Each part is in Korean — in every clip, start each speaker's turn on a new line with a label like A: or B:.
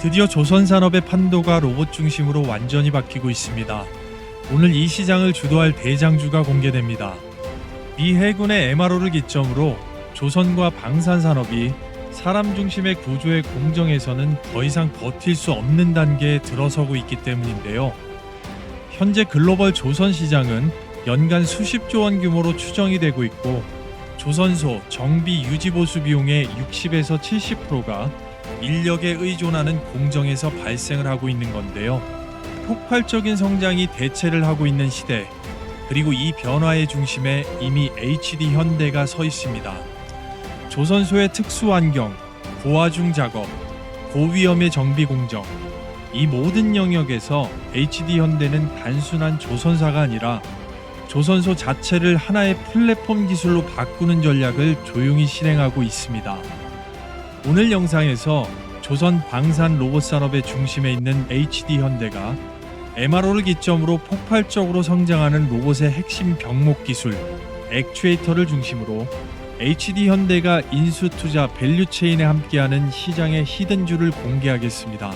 A: 드디어 조선산업의 판도가 로봇 중심으로 완전히 바뀌고 있습니다. 오늘 이 시장을 주도할 대장주가 공개됩니다. 미 해군의 MRO를 기점으로 조선과 방산산업이 사람 중심의 구조의 공정에서는 더 이상 버틸 수 없는 단계에 들어서고 있기 때문인데요. 현재 글로벌 조선 시장은 연간 수십조 원 규모로 추정이 되고 있고, 조선소 정비 유지 보수 비용의 60에서 70%가 인력에 의존하는 공정에서 발생을 하고 있는 건데요. 폭발적인 성장이 대체를 하고 있는 시대, 그리고 이 변화의 중심에 이미 HD 현대가 서 있습니다. 조선소의 특수 환경, 고하중 작업, 고위험의 정비 공정, 이 모든 영역에서 HD 현대는 단순한 조선사가 아니라 조선소 자체를 하나의 플랫폼 기술로 바꾸는 전략을 조용히 실행하고 있습니다. 오늘 영상에서 조선 방산 로봇 산업의 중심에 있는 HD 현대가 MRO를 기점으로 폭발적으로 성장하는 로봇의 핵심 병목 기술, 액추에이터를 중심으로 HD 현대가 인수 투자 밸류체인에 함께하는 시장의 히든주를 공개하겠습니다.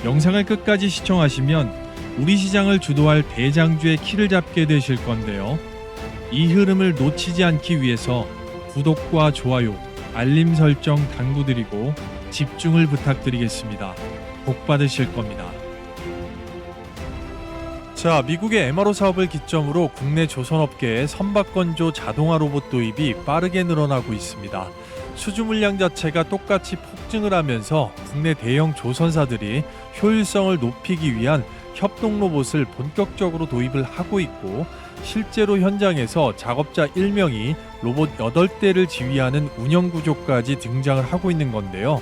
A: 영상을 끝까지 시청하시면 우리 시장을 주도할 대장주의 키를 잡게 되실 건데요. 이 흐름을 놓치지 않기 위해서 구독과 좋아요, 알림 설정 당부드리고 집중을 부탁드리겠습니다. 복 받으실 겁니다. 자, 미국의 MRO 사업을 기점으로 국내 조선업계의 선박건조 자동화 로봇 도입이 빠르게 늘어나고 있습니다. 수주 물량 자체가 똑같이 폭증을 하면서 국내 대형 조선사들이 효율성을 높이기 위한 협동 로봇을 본격적으로 도입을 하고 있고, 실제로 현장에서 작업자 1명이 로봇 8대를 지휘하는 운영 구조까지 등장을 하고 있는 건데요.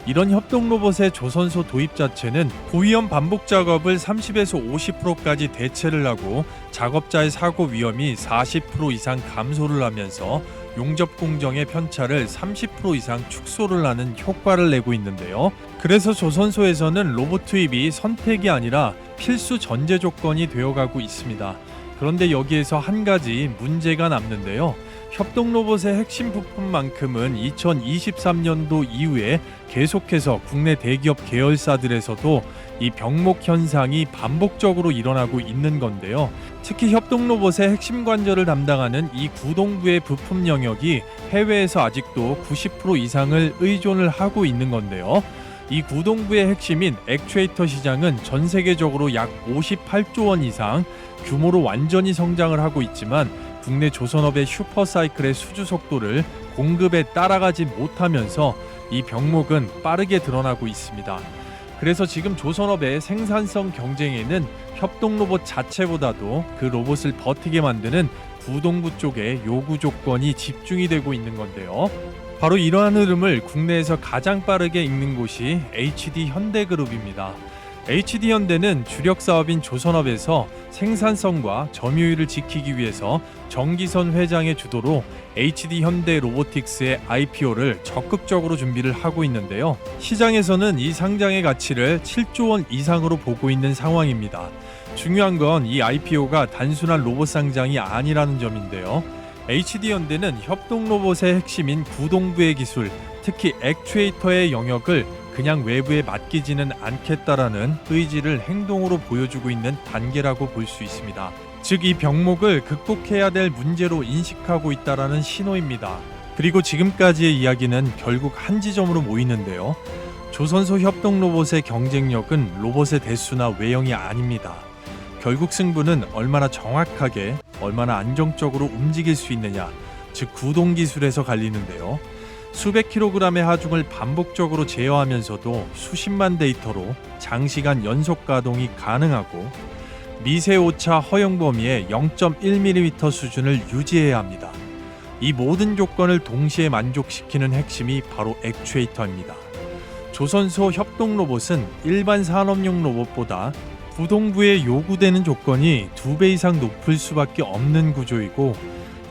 A: 이런 협동 로봇의 조선소 도입 자체는 고위험 반복 작업을 30에서 50%까지 대체를 하고 작업자의 사고 위험이 40% 이상 감소를 하면서 용접 공정의 편차를 30% 이상 축소를 하는 효과를 내고 있는데요. 그래서 조선소에서는 로봇 투입이 선택이 아니라 필수 전제 조건이 되어가고 있습니다. 그런데 여기에서 한 가지 문제가 남는데요. 협동 로봇의 핵심 부품만큼은 2023년도 이후에 계속해서 국내 대기업 계열사들에서도 이 병목 현상이 반복적으로 일어나고 있는 건데요. 특히 협동 로봇의 핵심 관절을 담당하는 이 구동부의 부품 영역이 해외에서 아직도 90% 이상을 의존을 하고 있는 건데요. 이 구동부의 핵심인 액추에이터 시장은 전 세계적으로 약 58조 원 이상 규모로 완전히 성장을 하고 있지만, 국내 조선업의 슈퍼사이클의 수주 속도를 공급에 따라가지 못하면서 이 병목은 빠르게 드러나고 있습니다. 그래서 지금 조선업의 생산성 경쟁에는 협동 로봇 자체보다도 그 로봇을 버티게 만드는 구동부 쪽의 요구 조건이 집중이 되고 있는 건데요. 바로 이러한 흐름을 국내에서 가장 빠르게 읽는 곳이 HD 현대그룹입니다. HD 현대는 주력 사업인 조선업에서 생산성과 점유율을 지키기 위해서 정기선 회장의 주도로 HD 현대 로보틱스의 IPO를 적극적으로 준비를 하고 있는데요. 시장에서는 이 상장의 가치를 7조 원 이상으로 보고 있는 상황입니다. 중요한 건 이 IPO가 단순한 로봇 상장이 아니라는 점인데요. HD 현대는 협동 로봇의 핵심인 구동부의 기술, 특히 액추에이터의 영역을 그냥 외부에 맡기지는 않겠다라는 의지를 행동으로 보여주고 있는 단계라고 볼 수 있습니다. 즉, 이 병목을 극복해야 될 문제로 인식하고 있다라는 신호입니다. 그리고 지금까지의 이야기는 결국 한 지점으로 모이는데요. 조선소 협동 로봇의 경쟁력은 로봇의 대수나 외형이 아닙니다. 결국 승부는 얼마나 정확하게, 얼마나 안정적으로 움직일 수 있느냐, 즉 구동 기술에서 갈리는데요. 수백 킬로그램의 하중을 반복적으로 제어하면서도 수십만 데이터로 장시간 연속 가동이 가능하고, 미세 오차 허용 범위의 0.1mm 수준을 유지해야 합니다. 이 모든 조건을 동시에 만족시키는 핵심이 바로 액추에이터입니다. 조선소 협동 로봇은 일반 산업용 로봇보다 구동부에 요구되는 조건이 2배 이상 높을 수밖에 없는 구조이고,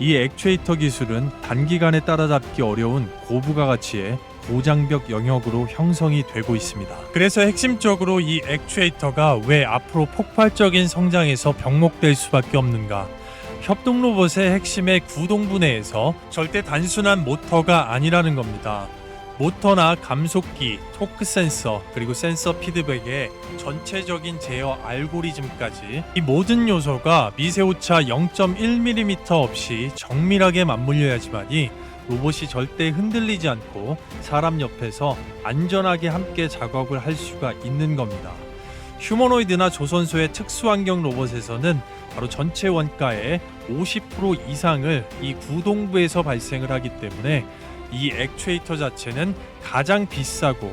A: 이 액추에이터 기술은 단기간에 따라잡기 어려운 고부가 가치의 고장벽 영역으로 형성이 되고 있습니다. 그래서 핵심적으로 이 액추에이터가 왜 앞으로 폭발적인 성장에서 병목될 수밖에 없는가? 협동 로봇의 핵심의 구동부 내에서 절대 단순한 모터가 아니라는 겁니다. 모터나 감속기, 토크 센서, 그리고 센서 피드백의 전체적인 제어 알고리즘까지 이 모든 요소가 미세오차 0.1mm 없이 정밀하게 맞물려야지만이 로봇이 절대 흔들리지 않고 사람 옆에서 안전하게 함께 작업을 할 수가 있는 겁니다. 휴머노이드나 조선소의 특수환경 로봇에서는 바로 전체 원가의 50% 이상을 이 구동부에서 발생을 하기 때문에 이 액추에이터 자체는 가장 비싸고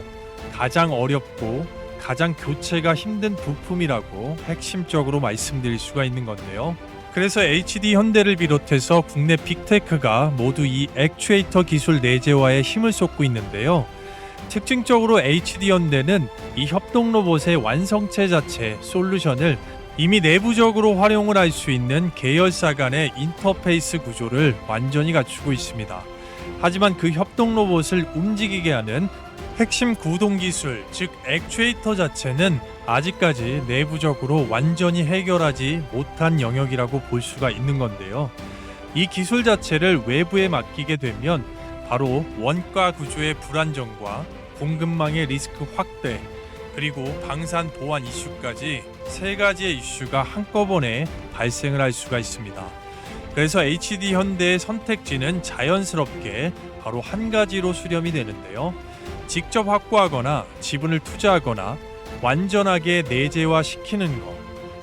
A: 가장 어렵고 가장 교체가 힘든 부품이라고 핵심적으로 말씀드릴 수가 있는 건데요. 그래서 HD 현대를 비롯해서 국내 빅테크가 모두 이 액추에이터 기술 내재화에 힘을 쏟고 있는데요. 특징적으로 HD 현대는 이 협동 로봇의 완성체 자체 솔루션을 이미 내부적으로 활용을 할 수 있는 계열사 간의 인터페이스 구조를 완전히 갖추고 있습니다. 하지만 그 협동 로봇을 움직이게 하는 핵심 구동 기술, 즉 액추에이터 자체는 아직까지 내부적으로 완전히 해결하지 못한 영역이라고 볼 수가 있는 건데요. 이 기술 자체를 외부에 맡기게 되면 바로 원가 구조의 불안정과 공급망의 리스크 확대, 그리고 방산 보안 이슈까지 세 가지의 이슈가 한꺼번에 발생을 할 수가 있습니다. 그래서 HD 현대의 선택지는 자연스럽게 바로 한 가지로 수렴이 되는데요. 직접 확보하거나 지분을 투자하거나 완전하게 내재화 시키는 것.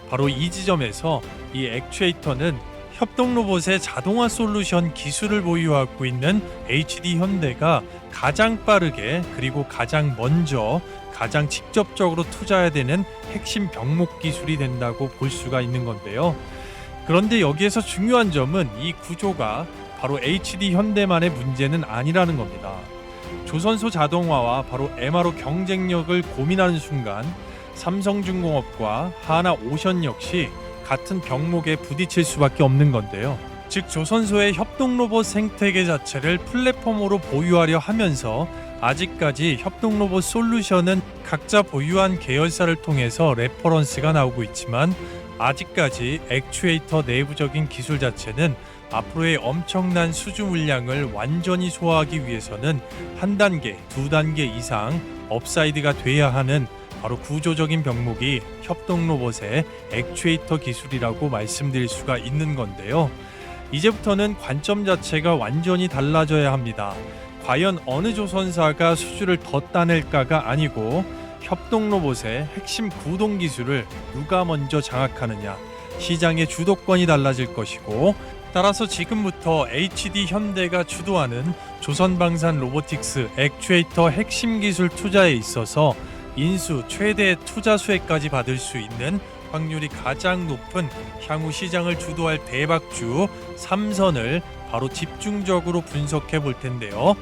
A: 바로 이 지점에서 이 액추에이터는 협동 로봇의 자동화 솔루션 기술을 보유하고 있는 HD 현대가 가장 빠르게 그리고 가장 먼저 가장 직접적으로 투자해야 되는 핵심 병목 기술이 된다고 볼 수가 있는 건데요. 그런데 여기에서 중요한 점은 이 구조가 바로 HD 현대만의 문제는 아니라는 겁니다. 조선소 자동화와 바로 MRO 경쟁력을 고민하는 순간 삼성중공업과 하나오션 역시 같은 병목에 부딪힐 수밖에 없는 건데요. 즉 조선소의 협동 로봇 생태계 자체를 플랫폼으로 보유하려 하면서 아직까지 협동 로봇 솔루션은 각자 보유한 계열사를 통해서 레퍼런스가 나오고 있지만 아직까지 액추에이터 내부적인 기술 자체는 앞으로의 엄청난 수주 물량을 완전히 소화하기 위해서는 한 단계, 두 단계 이상 업사이드가 돼야 하는 바로 구조적인 병목이 협동 로봇의 액추에이터 기술이라고 말씀드릴 수가 있는 건데요. 이제부터는 관점 자체가 완전히 달라져야 합니다. 과연 어느 조선사가 수주를 더 따낼까가 아니고 협동 로봇의 핵심 구동 기술을 누가 먼저 장악하느냐, 시장의 주도권이 달라질 것이고, 따라서 지금부터 HD 현대가 주도하는 조선방산 로보틱스 액추에이터 핵심 기술 투자에 있어서 인수 최대 투자 수혜까지 받을 수 있는 확률이 가장 높은 향후 시장을 주도할 대박주 3선을 바로 집중적으로 분석해 볼 텐데요.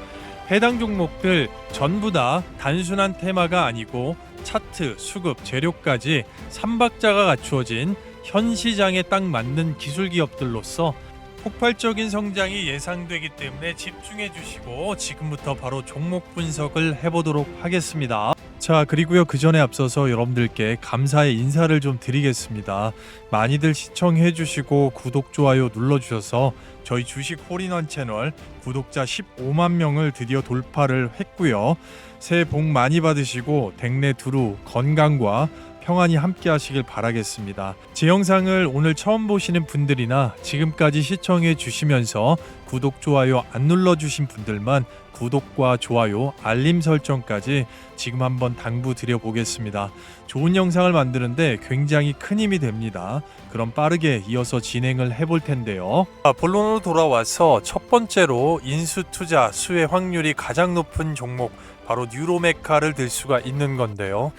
A: 해당 종목들 전부 다 단순한 테마가 아니고 차트, 수급, 재료까지 3박자가 갖추어진 현 시장에 딱 맞는 기술 기업들로서 폭발적인 성장이 예상되기 때문에 집중해 주시고 지금부터 바로 종목 분석을 해보도록 하겠습니다. 자, 그리고요, 그 전에 앞서서 여러분들께 감사의 인사를 좀 드리겠습니다. 많이들 시청해 주시고 구독, 좋아요 눌러주셔서 저희 주식 홀인원 채널 구독자 15만 명을 드디어 돌파를 했고요. 새해 복 많이 받으시고 댁내 두루 건강과 평안히 함께 하시길 바라겠습니다. 제 영상을 오늘 처음 보시는 분들이나 지금까지 시청해 주시면서 구독, 좋아요 안 눌러주신 분들만 구독과 좋아요, 알림 설정까지 지금 한번 당부 드려보겠습니다. 좋은 영상을 만드는데 굉장히 큰 힘이 됩니다. 그럼 빠르게 이어서 진행을 해볼 텐데요. 본론으로 돌아와서 첫 번째로 인수 투자 수혜 확률이 가장 높은 종목 바로 뉴로메카를 들 수가 있는 건데요.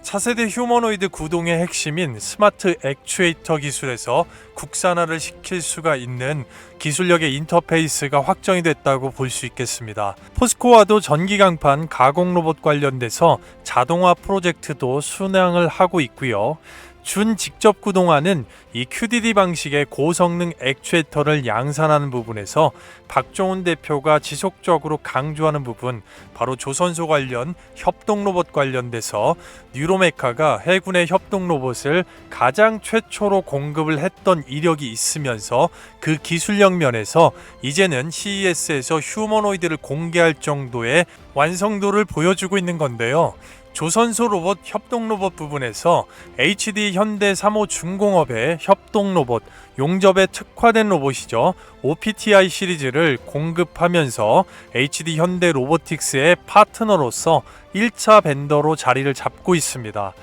A: 차세대 휴머노이드 구동의 핵심인 스마트 액추에이터 기술에서 국산화를 시킬 수가 있는 기술력의 인터페이스가 확정이 됐다고 볼 수 있겠습니다. 포스코와도 전기강판 가공 로봇 관련돼서 자동화 프로젝트도 순항을 하고 있고요. 준 직접 구동하는 이 QDD 방식의 고성능 액추에이터를 양산하는 부분에서 박종훈 대표가 지속적으로 강조하는 부분, 바로 조선소 관련 협동 로봇 관련돼서 뉴로메카가 해군의 협동 로봇을 가장 최초로 공급을 했던 이력이 있으면서 그 기술력 면에서 이제는 CES에서 휴머노이드를 공개할 정도의 완성도를 보여주고 있는 건데요. 조선소 로봇 협동 로봇 부분에서 HD 현대 3호 중공업의 협동 로봇, 용접에 특화된 로봇이죠. OPTI 시리즈를 공급하면서 HD 현대 로보틱스의 파트너로서 1차 벤더로 자리를 잡고 있습니다.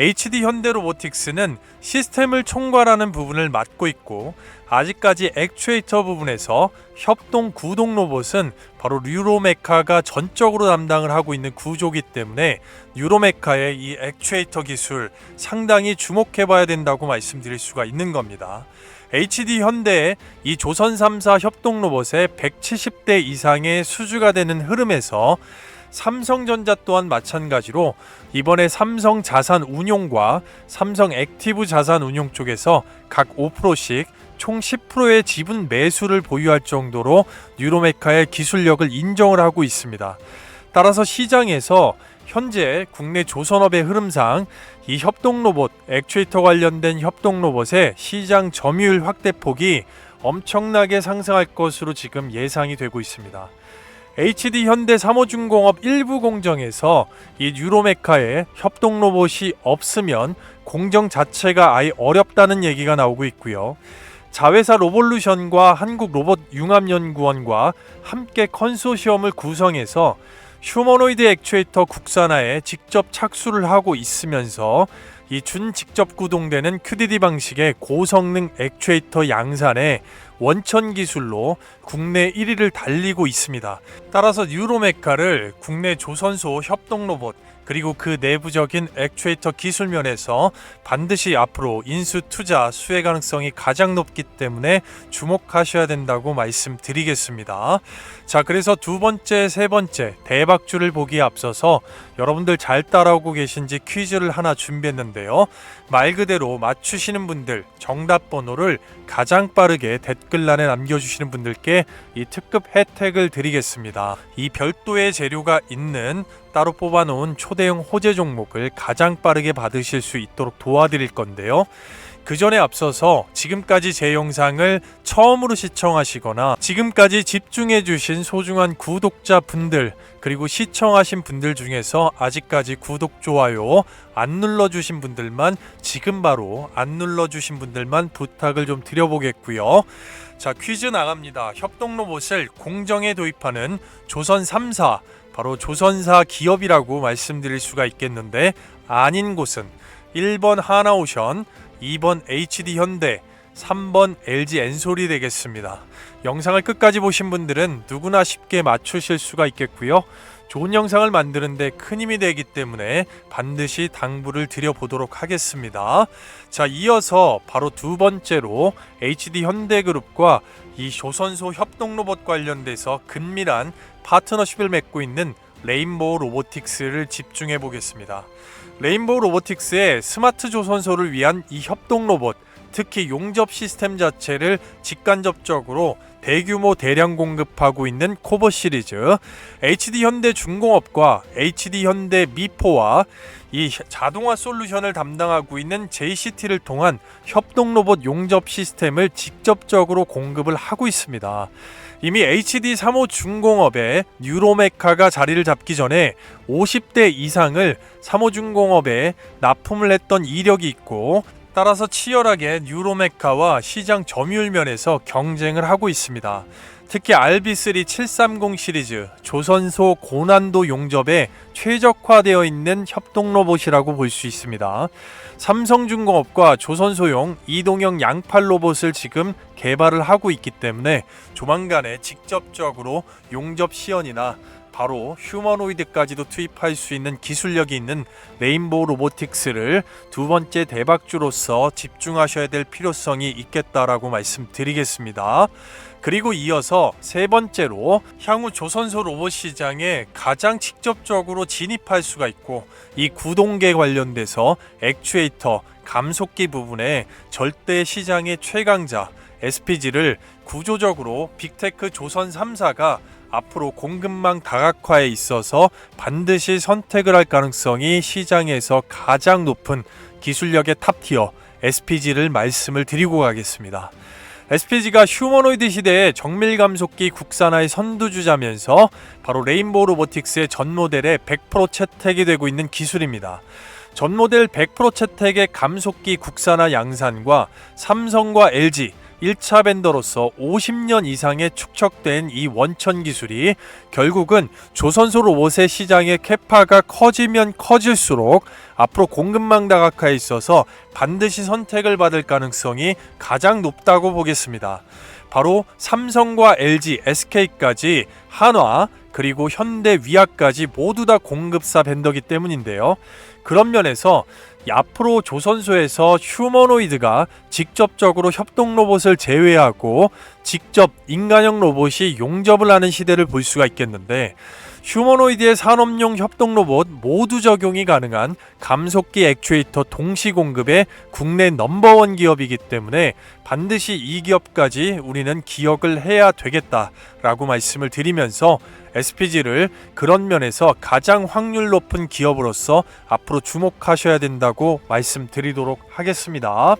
A: HD 현대 로보틱스는 시스템을 총괄하는 부분을 맡고 있고, 아직까지 액추에이터 부분에서 협동 구동 로봇은 바로 뉴로메카가 전적으로 담당을 하고 있는 구조이기 때문에 뉴로메카의 이 액추에이터 기술 상당히 주목해봐야 된다고 말씀드릴 수가 있는 겁니다. HD 현대의 이 조선 3사 협동 로봇의 170대 이상의 수주가 되는 흐름에서 삼성전자 또한 마찬가지로 이번에 삼성 자산운용과 삼성 액티브 자산운용 쪽에서 각 5%씩 총 10%의 지분 매수를 보유할 정도로 뉴로메카의 기술력을 인정을 하고 있습니다. 따라서 시장에서 현재 국내 조선업의 흐름상 이 협동 로봇, 액추에이터 관련된 협동 로봇의 시장 점유율 확대폭이 엄청나게 상승할 것으로 지금 예상이 되고 있습니다. HD 현대 3호 중공업 일부 공정에서 이 뉴로메카의 협동 로봇이 없으면 공정 자체가 아예 어렵다는 얘기가 나오고 있고요. 자회사 로볼루션과 한국로봇융합연구원과 함께 컨소시엄을 구성해서 휴머노이드 액추에이터 국산화에 직접 착수를 하고 있으면서 이 준 직접 구동되는 QDD 방식의 고성능 액추에이터 양산에 원천 기술로 국내 1위를 달리고 있습니다. 따라서 뉴로메카를 국내 조선소 협동 로봇 그리고 그 내부적인 액추에이터 기술 면에서 반드시 앞으로 인수 투자 수혜 가능성이 가장 높기 때문에 주목하셔야 된다고 말씀드리겠습니다. 자, 그래서 두 번째, 세 번째 대박주를 보기에 앞서서 여러분들 잘 따라오고 계신지 퀴즈를 하나 준비했는데요. 말 그대로 맞추시는 분들 정답 번호를 가장 빠르게 댓글란에 남겨주시는 분들께 이 특급 혜택을 드리겠습니다. 이 별도의 재료가 있는 따로 뽑아놓은 초대형 호재 종목을 가장 빠르게 받으실 수 있도록 도와드릴 건데요. 그 전에 앞서서 지금까지 제 영상을 처음으로 시청하시거나 지금까지 집중해주신 소중한 구독자분들 그리고 시청하신 분들 중에서 아직까지 구독, 좋아요 안 눌러주신 분들만 지금 바로 안 눌러주신 분들만 부탁을 좀 드려보겠고요. 자, 퀴즈 나갑니다. 협동 로봇을 공정에 도입하는 조선 3사, 바로 조선사 기업이라고 말씀드릴 수가 있겠는데 아닌 곳은 1번 하나오션, 2번 HD현대, 3번 LG엔솔이 되겠습니다. 영상을 끝까지 보신 분들은 누구나 쉽게 맞추실 수가 있겠고요. 좋은 영상을 만드는데 큰 힘이 되기 때문에 반드시 당부를 드려보도록 하겠습니다. 자, 이어서 바로 두 번째로 HD현대그룹과 이 조선소 협동로봇 관련돼서 긴밀한 파트너십을 맺고 있는 레인보우 로보틱스를 집중해 보겠습니다. 레인보우 로보틱스의 스마트 조선소를 위한 이 협동 로봇, 특히 용접 시스템 자체를 직간접적으로 대규모 대량 공급하고 있는 코보 시리즈, HD현대 중공업과 HD현대 미포와 이 자동화 솔루션을 담당하고 있는 JCT를 통한 협동 로봇 용접 시스템을 직접적으로 공급을 하고 있습니다. 이미 HD 3호 중공업에 뉴로메카가 자리를 잡기 전에 50대 이상을 3호 중공업에 납품을 했던 이력이 있고, 따라서 치열하게 뉴로메카와 시장 점유율 면에서 경쟁을 하고 있습니다. 특히 RB3 730 시리즈 조선소 고난도 용접에 최적화되어 있는 협동 로봇이라고 볼 수 있습니다. 삼성중공업과 조선소용 이동형 양팔 로봇을 지금 개발을 하고 있기 때문에 조만간에 직접적으로 용접 시연이나 바로 휴머노이드까지도 투입할 수 있는 기술력이 있는 레인보우 로보틱스를 두 번째 대박주로서 집중하셔야 될 필요성이 있겠다라고 말씀드리겠습니다. 그리고 이어서 세 번째로 향후 조선소 로봇 시장에 가장 직접적으로 진입할 수가 있고 이 구동계 관련돼서 액추에이터, 감속기 부분에 절대 시장의 최강자 SPG를 구조적으로 빅테크 조선 3사가 앞으로 공급망 다각화에 있어서 반드시 선택을 할 가능성이 시장에서 가장 높은 기술력의 탑티어 SPG를 말씀을 드리고 가겠습니다. SPG가 휴머노이드 시대의 정밀 감속기 국산화의 선두주자면서 바로 레인보우 로보틱스의 전 모델에 100% 채택이 되고 있는 기술입니다. 전 모델 100% 채택의 감속기 국산화 양산과 삼성과 LG 1차 벤더로서 50년 이상의 축적된 이 원천 기술이 결국은 조선소 로봇의 시장의 캐파가 커지면 커질수록 앞으로 공급망 다각화에 있어서 반드시 선택을 받을 가능성이 가장 높다고 보겠습니다. 바로 삼성과 LG, SK까지 한화 그리고 현대, 위아까지 모두 다 공급사 벤더기 때문인데요. 그런 면에서 앞으로 조선소에서 휴머노이드가 직접적으로 협동 로봇을 제외하고 직접 인간형 로봇이 용접을 하는 시대를 볼 수가 있겠는데, 휴머노이드의 산업용 협동 로봇 모두 적용이 가능한 감속기 액추에이터 동시 공급의 국내 넘버원 기업이기 때문에 반드시 이 기업까지 우리는 기억을 해야 되겠다라고 말씀을 드리면서 SPG를 그런 면에서 가장 확률 높은 기업으로서 앞으로 주목하셔야 된다고 말씀드리도록 하겠습니다.